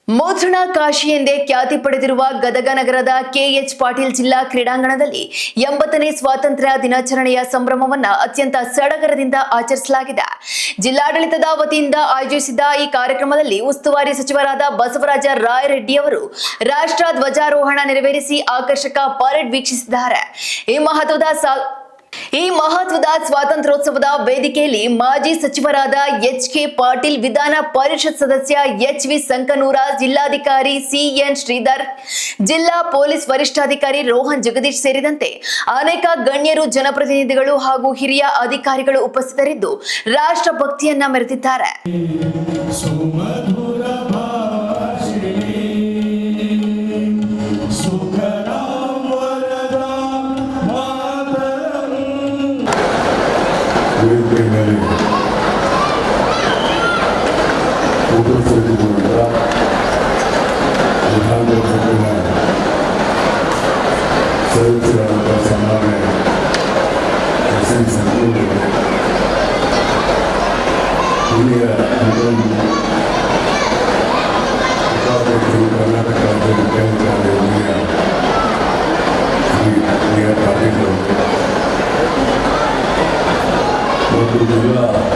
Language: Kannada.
ಮೋದ್ರಣ ಕಾಶಿ ಎಂದೇ ಖ್ಯಾತಿ ಪಡೆದಿರುವ ಗದಗ ನಗರದ ಕೆಎಚ್ ಪಾಟೀಲ್ ಜಿಲ್ಲಾ ಕ್ರೀಡಾಂಗಣದಲ್ಲಿ 80ನೇ ಸ್ವಾತಂತ್ರ್ಯ ದಿನಾಚರಣೆಯ ಸಂಭ್ರಮವನ್ನು ಅತ್ಯಂತ ಸಡಗರದಿಂದ ಆಚರಿಸಲಾಗಿದೆ. ಜಿಲ್ಲಾಡಳಿತದ ವತಿಯಿಂದ ಆಯೋಜಿಸಿದ್ದ ಈ ಕಾರ್ಯಕ್ರಮದಲ್ಲಿ ಉಸ್ತುವಾರಿ ಸಚಿವರಾದ ಬಸವರಾಜ ರಾಯರೆಡ್ಡಿ ಅವರು ರಾಷ್ಟ್ರ ಧ್ವಜಾರೋಹಣ ನೆರವೇರಿಸಿ ಆಕರ್ಷಕ ಪರೇಡ್ ವೀಕ್ಷಿಸಿದ್ದಾರೆ. ಈ ಮಹತ್ವದ ಸ್ವಾತಂತ್ರ್ಯೋತ್ಸವದ ವೇದಿಕೆಯಲ್ಲಿ ಮಾಜಿ ಸಚಿವರಾದ ಎಚ್.ಕೆ. ಪಾಟೀಲ್, ವಿಧಾನ ಪರಿಷತ್ ಸದಸ್ಯ ಎಚ್.ವಿ. ಸಂಕನೂರ, ಜಿಲ್ಲಾಧಿಕಾರಿ ಸಿ.ಎನ್. ಶ್ರೀಧರ್, ಜಿಲ್ಲಾ ಪೊಲೀಸ್ ವರಿಷ್ಠಾಧಿಕಾರಿ ರೋಹನ್ ಜಗದೀಶ್ ಸೇರಿದಂತೆ ಅನೇಕ ಗಣ್ಯರು, ಜನಪ್ರತಿನಿಧಿಗಳು ಹಾಗೂ ಹಿರಿಯ ಅಧಿಕಾರಿಗಳು ಉಪಸ್ಥಿತರಿದ್ದು ರಾಷ್ಟ್ರಭಕ್ತಿಯನ್ನ ಮೆರೆದಿದ್ದಾರೆ. ಕರ್ನಾಟಕ